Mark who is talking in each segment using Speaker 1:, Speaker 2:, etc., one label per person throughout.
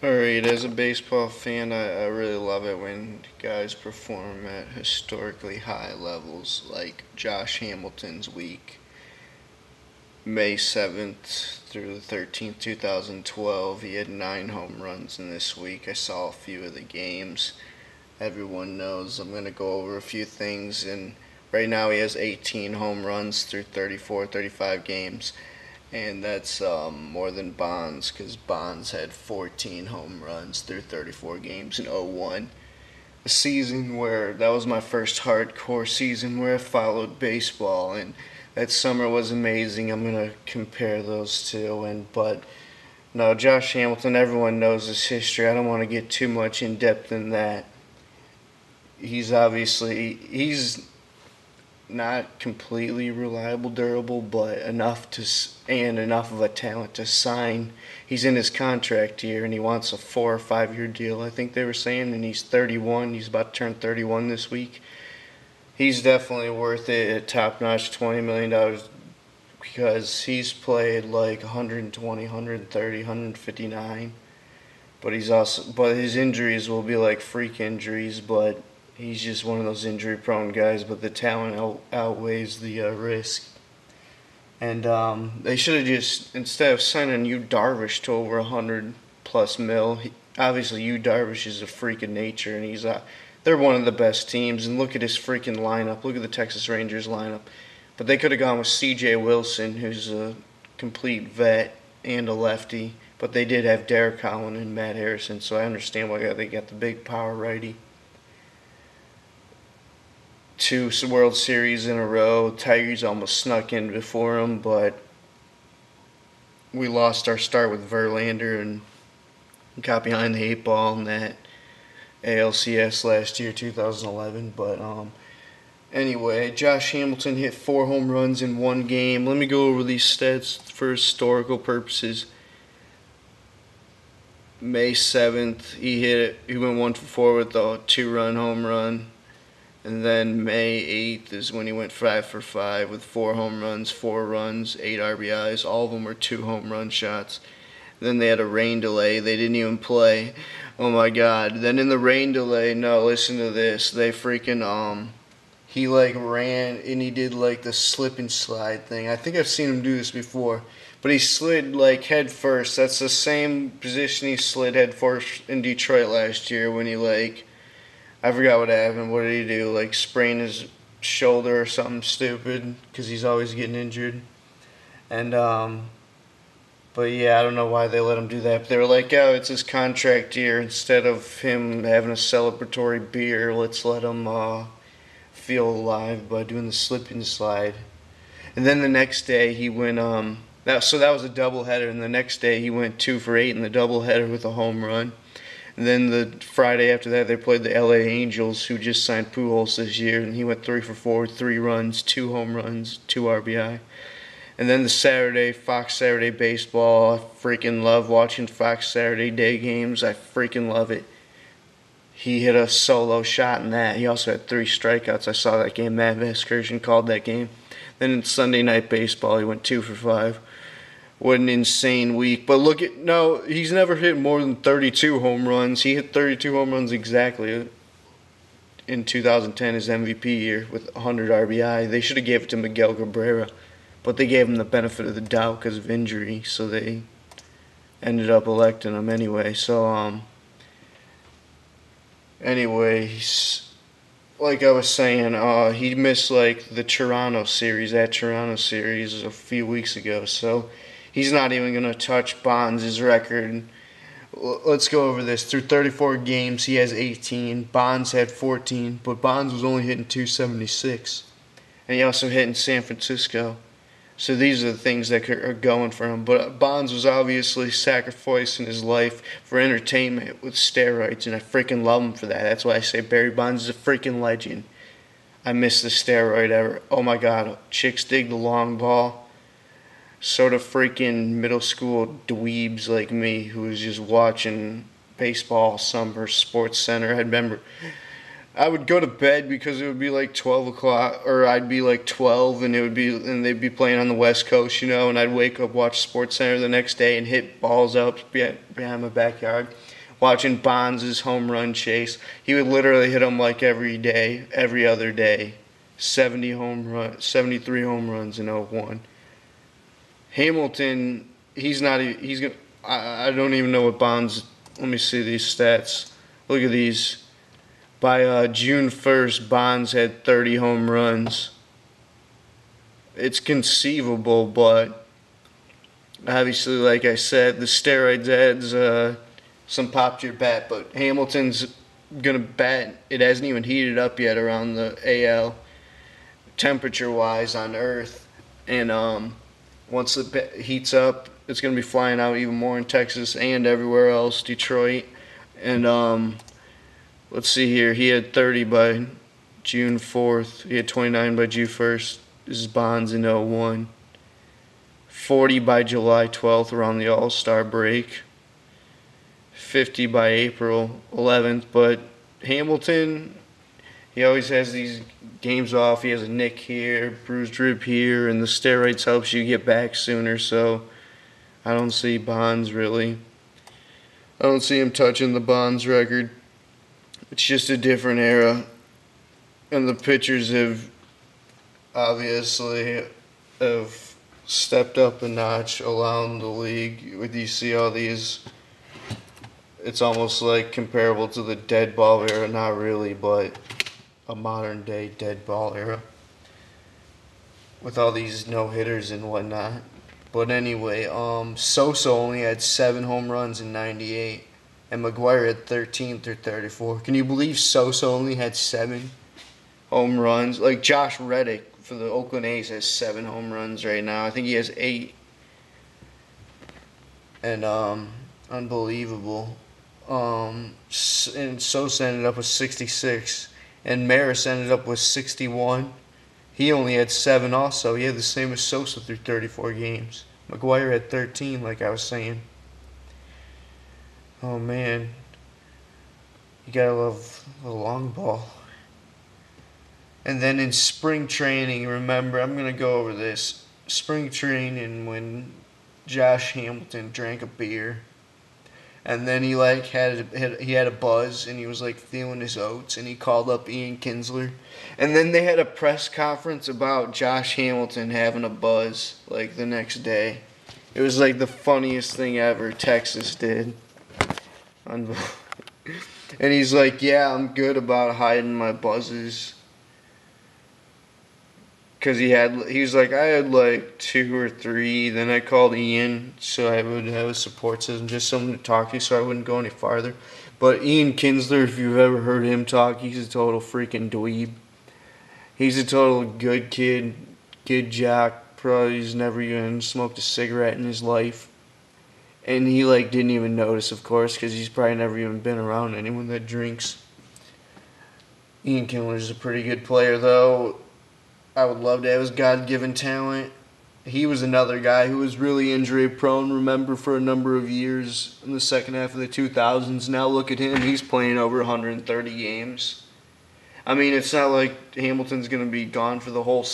Speaker 1: Alright, as a baseball fan, I really love it when guys perform at historically high levels, like Josh Hamilton's week, May 7th through the 13th, 2012. He had 9 home runs in this week. I saw a few of the games. Everyone knows I'm going to go over a few things, and right now he has 18 home runs through 34, 35 games. And that's more than Bonds, because Bonds had 14 home runs through 34 games in '01. A season where that was my first hardcore season where I followed baseball, and that summer was amazing. I'm gonna compare those two, but no, Josh Hamilton. Everyone knows his history. I don't want to get too much in depth in that. He's not completely reliable, durable, but enough to and enough of a talent to sign. He's in his contract year, and he wants a 4 or 5 year deal. I think they were saying, and he's 31. He's about to turn 31 this week. He's definitely worth it at top notch, $20 million, because he's played like 120, 130, 159. But his injuries will be like freak injuries, but he's just one of those injury-prone guys. But the talent outweighs the risk. And they should have just, instead of signing Yu Darvish to over 100+ mil, obviously Yu Darvish is a freak of nature, and they're one of the best teams. And look at his freaking lineup. Look at the Texas Rangers lineup. But they could have gone with C.J. Wilson, who's a complete vet and a lefty. But they did have Derek Holland and Matt Harrison, so I understand why they got the big power righty. 2 World Series in a row. Tigers almost snuck in before him, but we lost our start with Verlander and got behind the 8 ball in that ALCS last year, 2011. But anyway, Josh Hamilton hit 4 home runs in one game. Let me go over these stats for historical purposes. May 7th, he went 1 for 4 with a 2-run home run. And then May 8th is when he went 5 for 5 with 4 home runs, 4 runs, 8 RBIs. All of them were 2 home run shots. Then they had a rain delay. They didn't even play. Oh my God. Then in the rain delay, no, listen to this. They freaking, he like ran and he did like the slip and slide thing. I think I've seen him do this before. But he slid like head first. That's the same position he slid head first in Detroit last year when he I forgot what happened. What did he do? Like sprain his shoulder or something stupid because he's always getting injured. And but yeah, I don't know why they let him do that. But they were like, oh, it's his contract year. Instead of him having a celebratory beer, let's let him feel alive by doing the slip and slide. And then the next day he went that was a doubleheader, and the next day he went 2 for 8 in the doubleheader with a home run. And then the Friday after that, they played the LA Angels, who just signed Pujols this year, and he went 3 for 4, 3 runs, 2 home runs, 2 RBI. And then the Saturday, Fox Saturday Baseball. I freaking love watching Fox Saturday day games. I freaking love it. He hit a solo shot in that. He also had 3 strikeouts. I saw that game. Matt Vasgersian called that game. Then in Sunday Night Baseball, he went 2 for 5. What an insane week. But he's never hit more than 32 home runs. He hit 32 home runs exactly in 2010, his MVP year, with 100 RBI. They should have gave it to Miguel Cabrera, but they gave him the benefit of the doubt because of injury, so they ended up electing him anyway. So, anyways, like I was saying, he missed like the Toronto series a few weeks ago, so he's not even going to touch Bonds' record. Let's go over this. Through 34 games, he has 18. Bonds had 14, but Bonds was only hitting 276. And he also hit in San Francisco. So these are the things that are going for him. But Bonds was obviously sacrificing his life for entertainment with steroids, and I freaking love him for that. That's why I say Barry Bonds is a freaking legend. I miss the steroid ever. Oh my God, chicks dig the long ball. Sort of freaking middle school dweebs like me who was just watching baseball summer Sports Center. I would go to bed because it would be like 12 o'clock, or I'd be like 12, and they'd be playing on the West Coast, and I'd wake up, watch Sports Center the next day, and hit balls up behind my backyard, watching Bonds' home run chase. He would literally hit them like every day, every other day. 73 home runs in '01. Hamilton, he's not. He's gonna. I don't even know what Bonds. Let me see these stats. Look at these. By June 1st, Bonds had 30 home runs. It's conceivable, but obviously, like I said, the steroids adds some pop to your bat. But Hamilton's gonna bat. It hasn't even heated up yet around the AL, temperature-wise on Earth, and once it heats up, it's gonna be flying out even more in Texas and everywhere else, Detroit, and let's see here. He had 30 by June 4th. He had 29 by June 1st. This is Bonds in '01. 40 by July 12th around the All-Star break. 50 by April 11th. But Hamilton, he always has these games off. He has a nick here, bruised rib here, and the steroids helps you get back sooner. So I don't see Bonds really. I don't see him touching the Bonds record. It's just a different era, and the pitchers have obviously have stepped up a notch around the league. You see all these, it's almost like comparable to the dead ball era, not really, but a modern day dead ball era with all these no hitters and whatnot. But anyway, Sosa only had 7 home runs in '98. And McGwire had 13 through 34. Can you believe Sosa only had 7 home runs? Like Josh Reddick for the Oakland A's has 7 home runs right now. I think he has 8. And unbelievable. And Sosa ended up with 66. And Maris ended up with 61. He only had 7 also. He had the same as Sosa through 34 games. McGwire had 13, like I was saying. Oh man, you gotta love the long ball. And then in spring training, remember, I'm gonna go over this. Spring training when Josh Hamilton drank a beer, and then he had a buzz, and he was like feeling his oats, and he called up Ian Kinsler, and then they had a press conference about Josh Hamilton having a buzz like the next day. It was like the funniest thing ever Texas did. And he's like, yeah, I'm good about hiding my buzzes. Because he was like, I had like 2 or 3. Then I called Ian so I would have a support system, just someone to talk to so I wouldn't go any farther. But Ian Kinsler, if you've ever heard him talk, he's a total freaking dweeb. He's a total good kid, good jock. Probably he's never even smoked a cigarette in his life. And he like didn't even notice, of course, because he's probably never even been around anyone that drinks. Ian Kinsler's a pretty good player, though. I would love to have his God-given talent. He was another guy who was really injury-prone, remember, for a number of years in the second half of the 2000s. Now look at him. He's playing over 130 games. I mean, it's not like Hamilton's going to be gone for the whole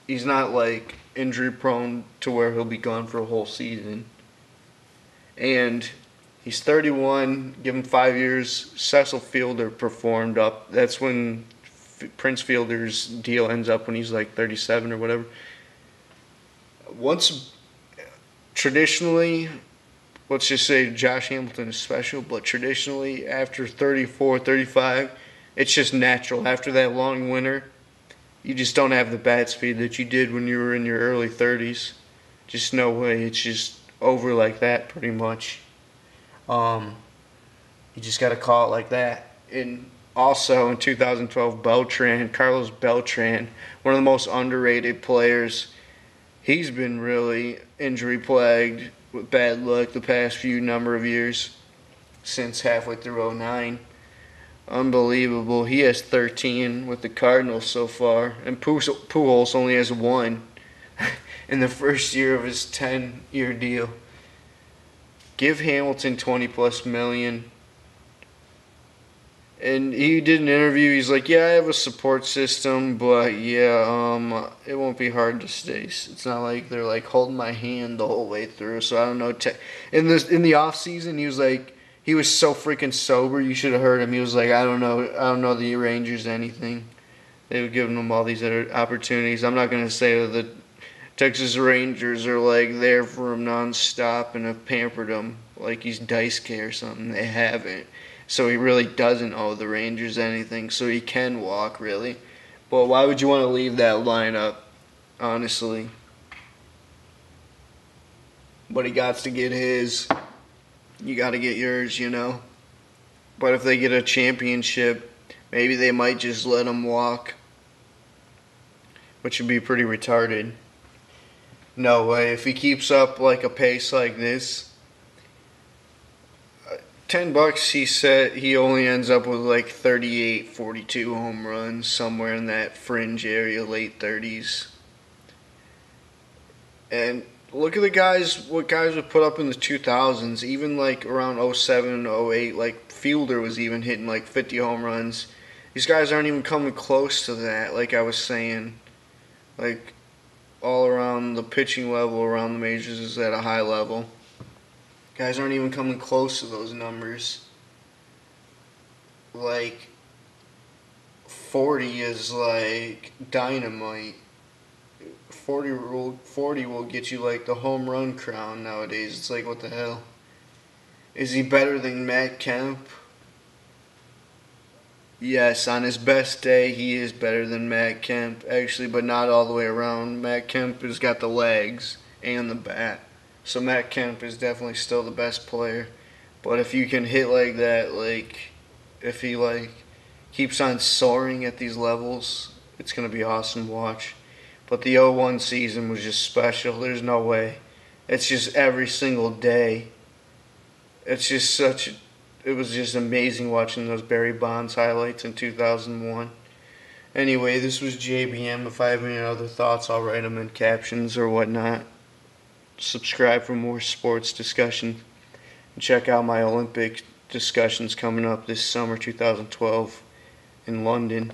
Speaker 1: he's not like injury-prone to where he'll be gone for a whole season. And he's 31, give him 5 years. Cecil Fielder performed up. That's when Prince Fielder's deal ends up when he's like 37 or whatever. Traditionally, let's just say Josh Hamilton is special, but traditionally after 34, 35, it's just natural. After that long winter, you just don't have the bat speed that you did when you were in your early 30s. Just no way. It's just over like that pretty much. You just got to call it like that. And also in 2012, Carlos Beltran, one of the most underrated players. He's been really injury plagued with bad luck the past few number of years since halfway through '09. Unbelievable. He has 13 with the Cardinals so far, and Pujols only has 1 in the first year of his 10-year deal. Give Hamilton $20+ million. And he did an interview. He's like, "Yeah, I have a support system, but yeah, it won't be hard to stay. It's not like they're like holding my hand the whole way through. So I don't know. In the off season, he was like, he was so freaking sober. You should have heard him. He was like, I don't know the Rangers anything. They were giving him all these other opportunities. I'm not gonna say that the Texas Rangers are like there for him nonstop and have pampered him like he's Daisuke or something. They haven't. So he really doesn't owe the Rangers anything. So he can walk, really. But why would you want to leave that lineup, honestly? But he got to get his. You got to get yours, you know. But if they get a championship, maybe they might just let him walk, which would be pretty retarded. No way. If he keeps up like a pace like this, $10 he said he only ends up with like 38, 42 home runs, somewhere in that fringe area, late 30s. And look at the guys, what guys would put up in the 2000s, even like around 07, 08, like Fielder was even hitting like 50 home runs. These guys aren't even coming close to that, like I was saying. Like all around the pitching level around the majors is at a high level. Guys aren't even coming close to those numbers. Like 40 is like dynamite. 40 will get you like the home run crown nowadays. It's like, what the hell? Is he better than Matt Kemp? Yes, on his best day, he is better than Matt Kemp, actually, but not all the way around. Matt Kemp has got the legs and the bat. So Matt Kemp is definitely still the best player. But if you can hit like that, like if he like keeps on soaring at these levels, it's gonna be awesome to watch. But the 01 season was just special. There's no way. It's just every single day. It's just such. It was just amazing watching those Barry Bonds highlights in 2001. Anyway, this was JBM. If I have any other thoughts, I'll write them in captions or whatnot. Subscribe for more sports discussion. And check out my Olympic discussions coming up this summer 2012 in London.